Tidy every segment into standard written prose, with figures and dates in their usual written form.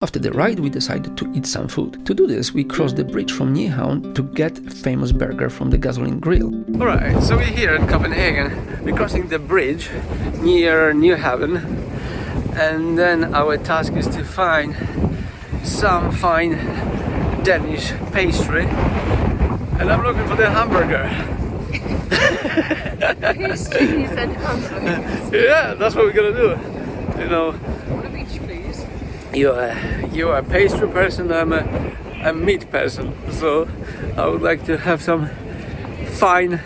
After the ride, we decided to eat some food. To do this, we crossed the bridge from Nyhavn to get a famous burger from the gasoline grill. Alright, so we're here in Copenhagen. We're crossing the bridge near Nyhavn, and then our task is to find some fine Danish pastry, and I'm looking for the hamburger. Pastries and hamburgers. Yeah, that's what we're gonna do. You know, One of each, please. you're a pastry person, I'm a meat person, so I would like to have some fine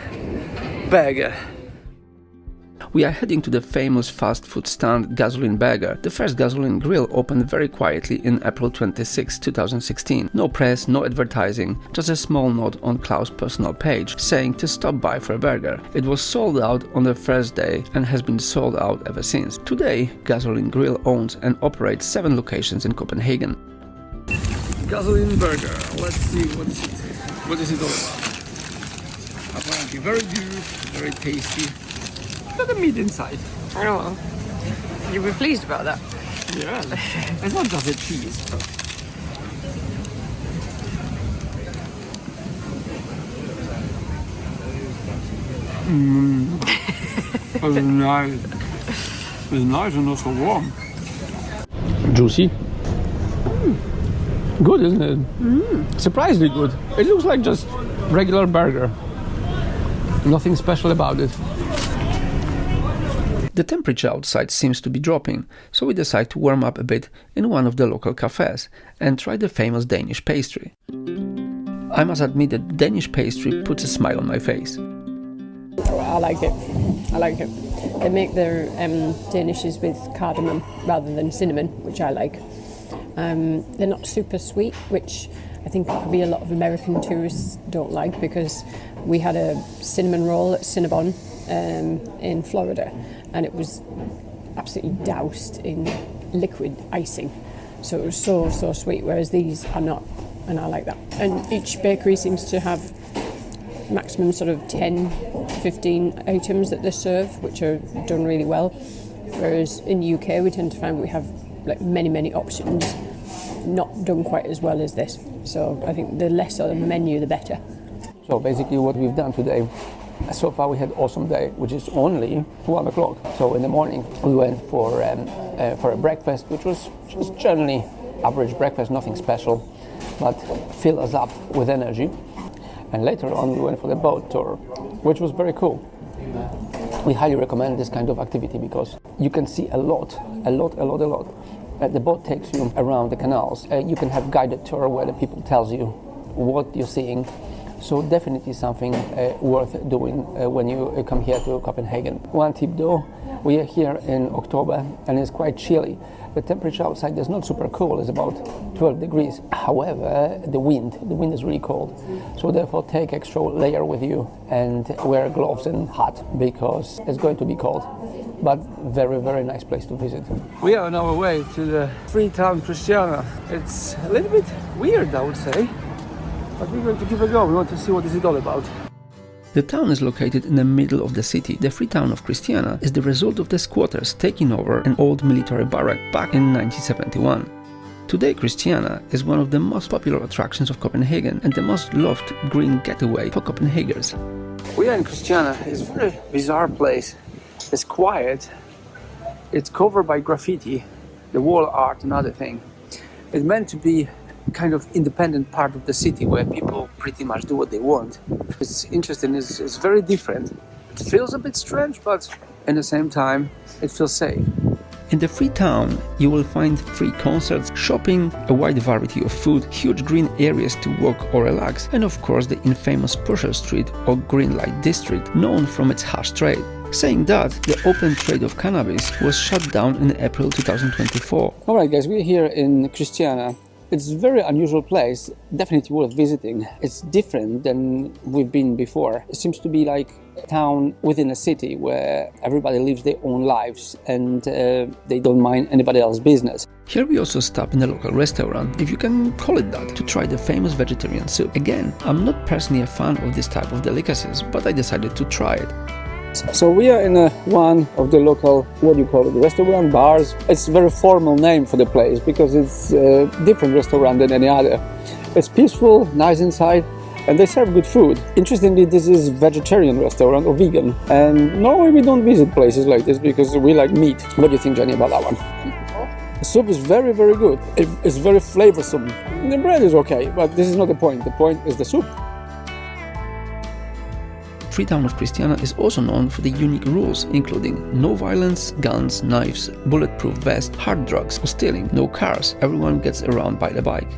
burger. We are heading to the famous fast food stand Gasoline Burger. The first gasoline grill opened very quietly in April 26, 2016. No press, no advertising, just a small note on Klaus' personal page saying to stop by for a burger. It was sold out on the first day and has been sold out ever since. Today, Gasoline Grill owns and operates 7 locations in Copenhagen. Gasoline Burger. Let's see what is it all about. Apparently very good, very tasty. The meat inside. I know. You'll be pleased about that. Yeah, it's not just the cheese. It's nice. It's nice and also warm. Juicy. Good, isn't it? Surprisingly good. It looks like just regular burger. Nothing special about it. The temperature outside seems to be dropping, so we decide to warm up a bit in one of the local cafes and try the famous Danish pastry. I must admit that Danish pastry puts a smile on my face. I like it. I like it. They make their Danishes with cardamom rather than cinnamon, which I like. They're not super sweet, which I think probably a lot of American tourists don't like, because we had a cinnamon roll at Cinnabon in Florida, and it was absolutely doused in liquid icing, so it was so sweet, whereas these are not, and I like that. And each bakery seems to have maximum sort of 10-15 items that they serve, which are done really well, whereas in the UK we tend to find we have like many options, not done quite as well as this. So I think the less on the menu the better. So basically what we've done today, so far we had awesome day, which is only 1 o'clock. So in the morning we went for a breakfast, which was just generally average breakfast, nothing special, but fill us up with energy. And later on we went for the boat tour, which was very cool. We highly recommend this kind of activity because you can see a lot. The boat takes you around the canals. You can have guided tour where the people tells you what you're seeing. So definitely something worth doing when you come here to Copenhagen. One tip though, we are here in October and it's quite chilly. The temperature outside is not super cool, it's about 12 degrees. However, the wind is really cold. So therefore take extra layer with you and wear gloves and hat because it's going to be cold. But very nice place to visit. We are on our way to the Freetown Christiania. It's a little bit weird, I would say. But we're going to give it a go. We want to see what is it all about. The town is located in the middle of the city. The Freetown of Christiania is the result of the squatters taking over an old military barrack back in 1971. Today Christiania is one of the most popular attractions of Copenhagen and the most loved green getaway for Copenhageners. We are in Christiania. It's a very bizarre place. It's quiet. It's covered by graffiti, the wall art, another thing. It's meant to be kind of independent part of the city where people pretty much do what they want. It's interesting, it's very different. It feels a bit strange, but at the same time it feels safe. In the Freetown you will find free concerts, shopping, a wide variety of food, huge green areas to walk or relax, and of course the infamous Pusher Street or Green Light District, known from its hash trade. Saying that, the open trade of cannabis was shut down in April 2024. Alright guys, we're here in Christiania. It's a very unusual place, definitely worth visiting. It's different than we've been before. It seems to be like a town within a city where everybody lives their own lives and they don't mind anybody else's business. Here we also stop in a local restaurant, if you can call it that, to try the famous vegetarian soup. Again, I'm not personally a fan of this type of delicacies, but I decided to try it. So we are in one of the local, what do you call it, restaurant, bars. It's a very formal name for the place because it's a different restaurant than any other. It's peaceful, nice inside, and they serve good food. Interestingly, this is vegetarian restaurant or vegan. And normally we don't visit places like this because we like meat. What do you think, Jenny, about that one? The soup is very, very good. It's very flavorsome. The bread is okay, but this is not the point. The point is the soup. Freetown of Christiania is also known for the unique rules, including no violence, guns, knives, bulletproof vest, hard drugs or stealing, no cars, everyone gets around by the bike.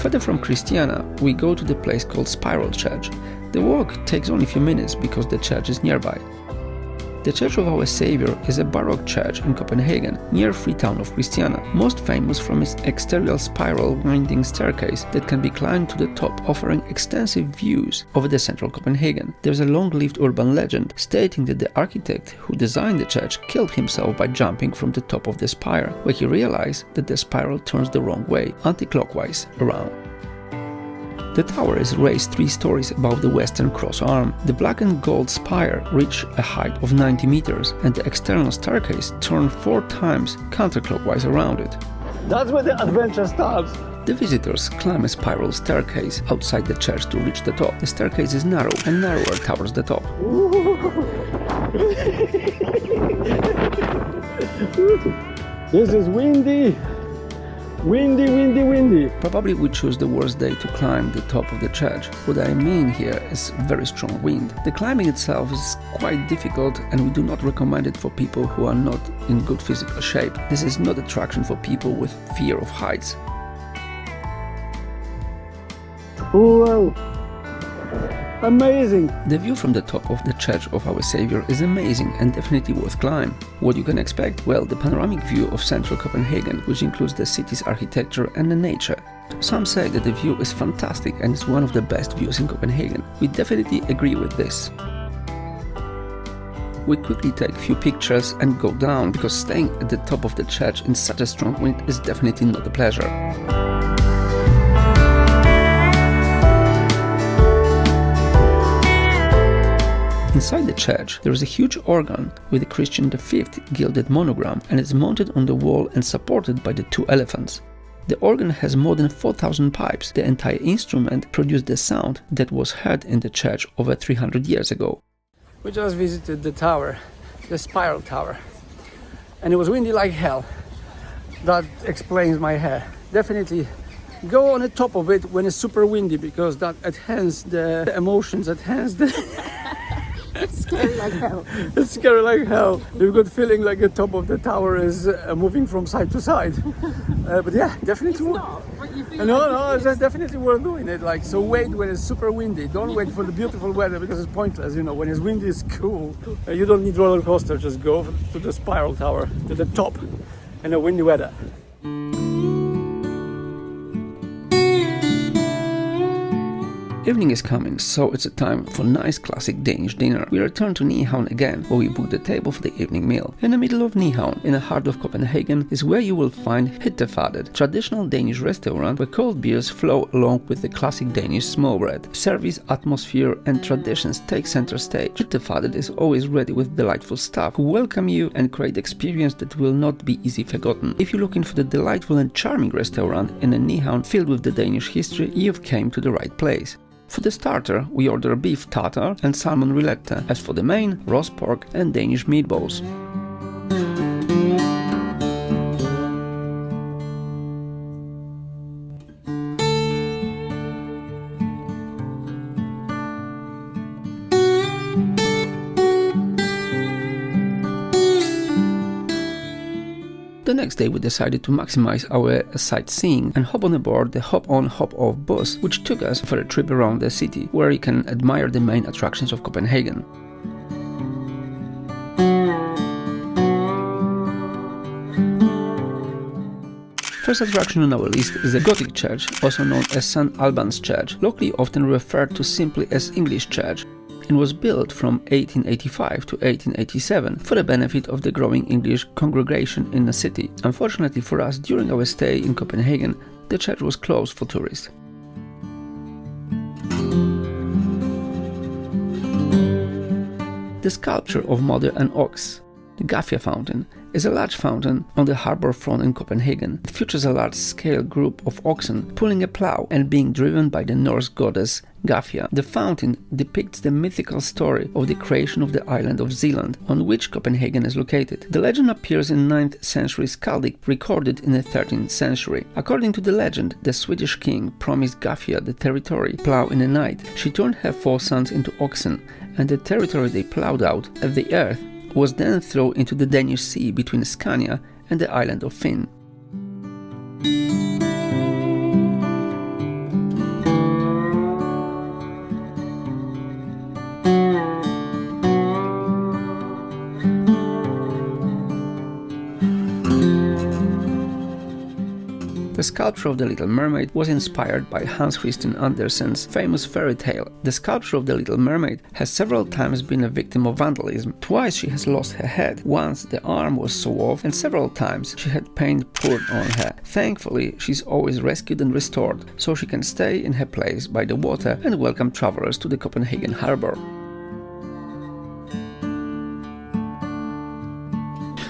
Further from Christiania, we go to the place called Spiral Church. The walk takes only a few minutes because the church is nearby. The Church of Our Saviour is a Baroque church in Copenhagen, near Freetown of Christiania, most famous from its exterior spiral winding staircase that can be climbed to the top, offering extensive views over the central Copenhagen. There's a long-lived urban legend stating that the architect who designed the church killed himself by jumping from the top of the spire, where he realized that the spiral turns the wrong way, anti-clockwise, around. The tower is raised 3 stories above the western cross arm. The black and gold spire reaches a height of 90 meters, and the external staircase turns 4 times counterclockwise around it. That's where the adventure starts! The visitors climb a spiral staircase outside the church to reach the top. The staircase is narrow and narrower towards the top. This is windy! Windy. Probably we choose the worst day to climb the top of the church. What I mean here is very strong wind. The climbing itself is quite difficult and we do not recommend it for people who are not in good physical shape. This is not attraction for people with fear of heights. Wow! Amazing! The view from the top of the Church of Our Saviour is amazing and definitely worth climb. What you can expect? Well, the panoramic view of central Copenhagen, which includes the city's architecture and the nature. Some say that the view is fantastic and is one of the best views in Copenhagen. We definitely agree with this. We quickly take a few pictures and go down because staying at the top of the church in such a strong wind is definitely not a pleasure. Inside the church, there is a huge organ with a Christian V gilded monogram and is mounted on the wall and supported by the 2 elephants. The organ has more than 4,000 pipes. The entire instrument produced the sound that was heard in the church over 300 years ago. We just visited the tower, the spiral tower, and it was windy like hell. That explains my hair. Definitely go on the top of it when it's super windy because that enhances the emotions, enhances the... It's scary like hell. It's scary like hell. You've got feeling like the top of the tower is moving from side to side. But yeah, definitely. It's not what you feel. No, it's definitely worth doing it. Like, so wait when it's super windy. Don't wait for the beautiful weather because it's pointless. You know, when it's windy, it's cool. You don't need roller coaster. Just go to the spiral tower, to the top, in the windy weather. Evening is coming, so it's a time for nice classic Danish dinner. We return to Nyhavn again, where we book the table for the evening meal. In the middle of Nyhavn, in the heart of Copenhagen, is where you will find Hyttefadet, traditional Danish restaurant where cold beers flow along with the classic Danish small bread. Service, atmosphere and traditions take center stage. Hyttefadet is always ready with delightful staff who welcome you and create experience that will not be easily forgotten. If you're looking for the delightful and charming restaurant in a Nyhavn filled with the Danish history, you've came to the right place. For the starter, we order beef tartar and salmon rillette. As for the main, roast pork and Danish meatballs. The next day we decided to maximize our sightseeing and hop on board the hop-on hop-off bus, which took us for a trip around the city, where you can admire the main attractions of Copenhagen. First attraction on our list is the Gothic church, also known as St. Alban's Church, locally often referred to simply as English Church, and was built from 1885 to 1887 for the benefit of the growing English congregation in the city. Unfortunately for us, during our stay in Copenhagen, the church was closed for tourists. The sculpture of Mother and Ox, the Gafia Fountain, is a large fountain on the harbour front in Copenhagen. It features a large-scale group of oxen pulling a plough and being driven by the Norse goddess Gafia. The fountain depicts the mythical story of the creation of the island of Zealand, on which Copenhagen is located. The legend appears in 9th century skaldic, recorded in the 13th century. According to the legend, the Swedish king promised Gafia the territory plough in a night. She turned her 4 sons into oxen, and the territory they ploughed out at the earth was then thrown into the Danish Sea between Scania and the island of Fyn. The sculpture of the Little Mermaid was inspired by Hans Christian Andersen's famous fairy tale. The sculpture of the Little Mermaid has several times been a victim of vandalism. Twice she has lost her head, once the arm was sawed off, and several times she had paint poured on her. Thankfully, she's always rescued and restored, so she can stay in her place by the water and welcome travelers to the Copenhagen harbour.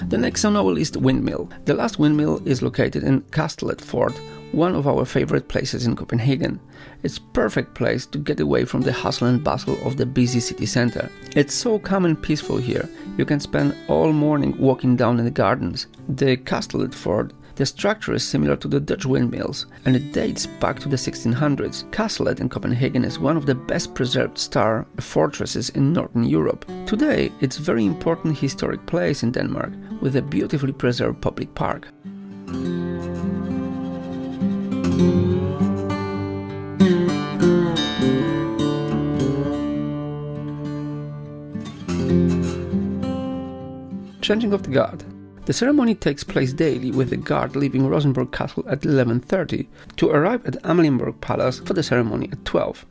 The next on our list, windmill. The last windmill is located in Kastellet Fort, one of our favorite places in Copenhagen. It's perfect place to get away from the hustle and bustle of the busy city center. It's so calm and peaceful here. You can spend all morning walking down in the gardens. The Kastellet Fort, the structure is similar to the Dutch windmills, and it dates back to the 1600s. Kastellet in Copenhagen is one of the best preserved star fortresses in Northern Europe. Today, it's a very important historic place in Denmark, with a beautifully preserved public park. Changing of the guard. The ceremony takes place daily, with the guard leaving Rosenborg Castle at 11:30 to arrive at Amalienborg Palace for the ceremony at 12.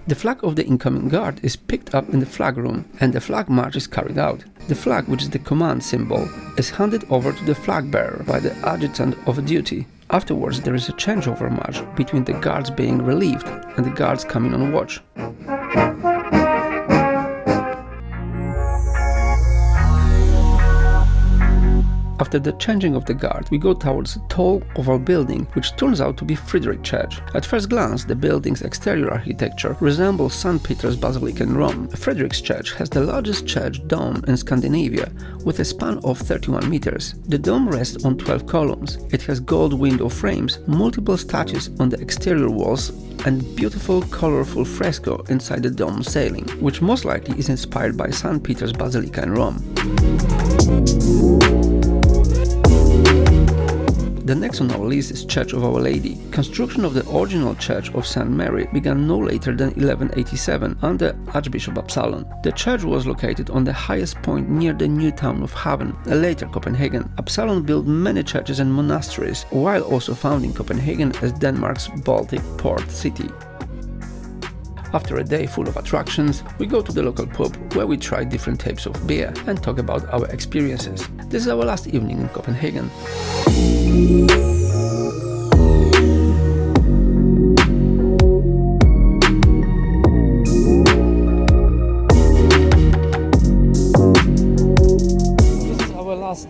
The flag of the incoming guard is picked up in the flag room and the flag march is carried out. The flag, which is the command symbol, is handed over to the flag bearer by the adjutant of duty. Afterwards, there is a changeover march between the guards being relieved and the guards coming on watch. After the changing of the guard, we go towards a tall oval building, which turns out to be Frederik Church. At first glance, the building's exterior architecture resembles St. Peter's Basilica in Rome. Frederik's Church has the largest church dome in Scandinavia, with a span of 31 meters. The dome rests on 12 columns. It has gold window frames, multiple statues on the exterior walls, and beautiful, colorful fresco inside the dome ceiling, which most likely is inspired by St. Peter's Basilica in Rome. The next on our list is Church of Our Lady. Construction of the original Church of St. Mary began no later than 1187 under Archbishop Absalon. The church was located on the highest point near the new town of Haven, later Copenhagen. Absalon built many churches and monasteries, while also founding Copenhagen as Denmark's Baltic port city. After a day full of attractions, we go to the local pub where we try different types of beer and talk about our experiences. This is our last evening in Copenhagen. This is our last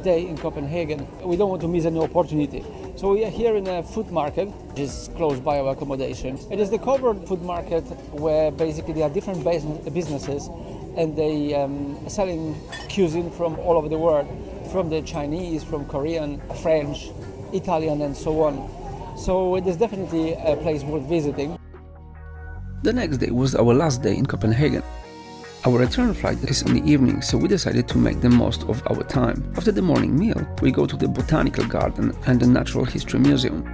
day in Copenhagen. We don't want to miss any opportunity. So we are here in a food market, which is close by our accommodation. It is the covered food market where basically there are different businesses and they are selling cuisine from all over the world, from the Chinese, from Korean, French, Italian and so on. So it is definitely a place worth visiting. The next day was our last day in Copenhagen. Our return flight is in the evening, so we decided to make the most of our time. After the morning meal, we go to the Botanical Garden and the Natural History Museum.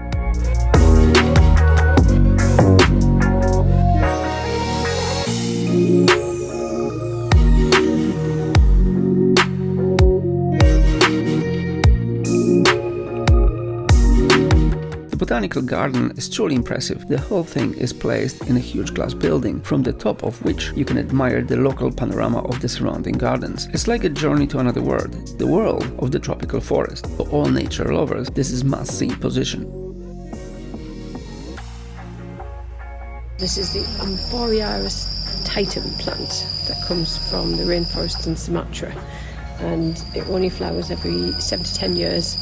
The Botanical Garden is truly impressive. The whole thing is placed in a huge glass building, from the top of which you can admire the local panorama of the surrounding gardens. It's like a journey to another world, the world of the tropical forest. For all nature lovers, this is must-see position. This is the Borealis titan plant that comes from the rainforest in Sumatra, and it only flowers every 7 to 10 years.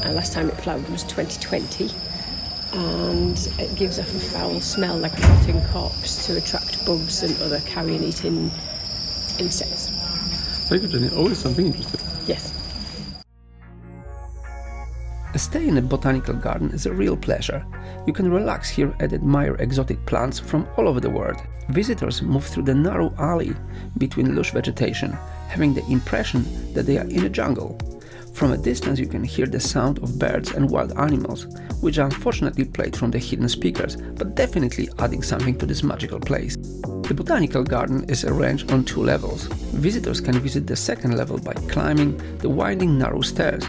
Last time it flowered was 2020, and it gives off a foul smell like a rotting corpse to attract bugs and other carrion-eating insects. Thank you, Jenny. Always something interesting. Yes. A stay in a botanical garden is a real pleasure. You can relax here and admire exotic plants from all over the world. Visitors move through the narrow alley between lush vegetation, having the impression that they are in a jungle. From a distance you can hear the sound of birds and wild animals, which are unfortunately played from the hidden speakers, but definitely adding something to this magical place. The Botanical Garden is arranged on 2 levels. Visitors can visit the 2nd level by climbing the winding narrow stairs.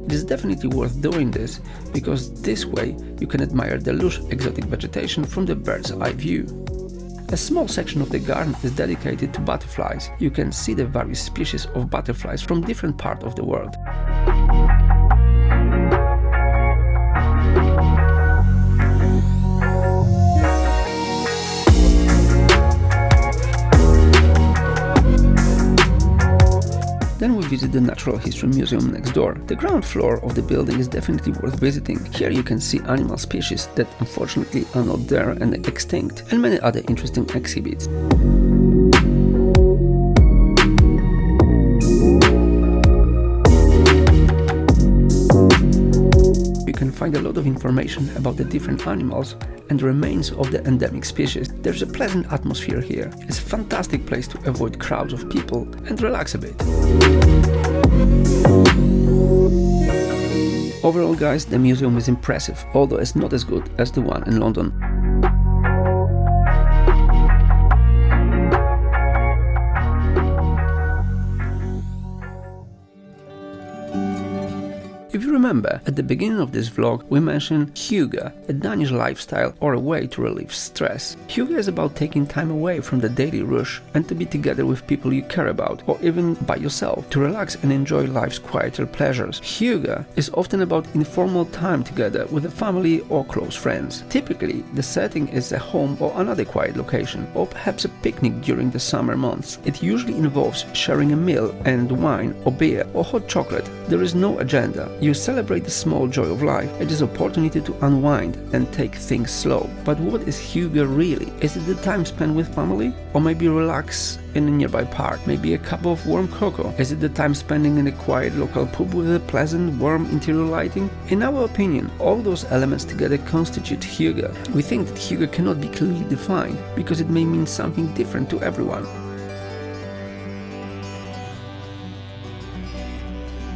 It is definitely worth doing this, because this way you can admire the lush exotic vegetation from the bird's eye view. A small section of the garden is dedicated to butterflies. You can see the various species of butterflies from different parts of the world. Then we visit the Natural History Museum next door. The ground floor of the building is definitely worth visiting. Here you can see animal species that unfortunately are not there and extinct, and many other interesting exhibits. You can find a lot of information about the different animals and remains of the endemic species. There's a pleasant atmosphere here. It's a fantastic place to avoid crowds of people and relax a bit. Overall, guys, the museum is impressive, although it's not as good as the one in London. If you remember, at the beginning of this vlog we mentioned Hygge, a Danish lifestyle or a way to relieve stress. Hygge is about taking time away from the daily rush and to be together with people you care about, or even by yourself, to relax and enjoy life's quieter pleasures. Hygge is often about informal time together with a family or close friends. Typically, the setting is a home or another quiet location, or perhaps a picnic during the summer months. It usually involves sharing a meal and wine or beer or hot chocolate. There is no agenda. You celebrate the small joy of life. It is an opportunity to unwind and take things slow. But what is Hygge really? Is it the time spent with family? Or maybe relax in a nearby park? Maybe a cup of warm cocoa? Is it the time spending in a quiet local pub with a pleasant, warm interior lighting? In our opinion, all those elements together constitute Hygge. We think that Hygge cannot be clearly defined because it may mean something different to everyone.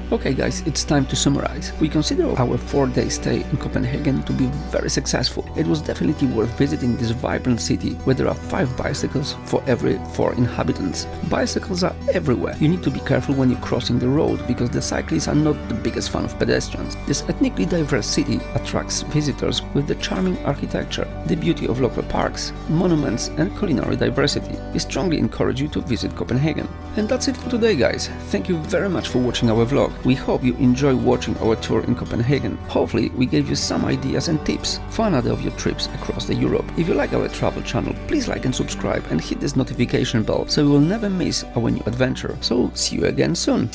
Okay guys, it's time to summarize. We consider our 4-day stay in Copenhagen to be very successful. It was definitely worth visiting this vibrant city where there are 5 bicycles for every 4 inhabitants. Bicycles are everywhere. You need to be careful when you're crossing the road because the cyclists are not the biggest fan of pedestrians. This ethnically diverse city attracts visitors with the charming architecture, the beauty of local parks, monuments and culinary diversity. We strongly encourage you to visit Copenhagen. And that's it for today guys. Thank you very much for watching our vlog. We hope you enjoy watching our tour in Copenhagen. Hopefully we gave you some ideas and tips for another of your trips across the Europe. If you like our travel channel, please like and subscribe and hit this notification bell so you will never miss our new adventure. So see you again soon.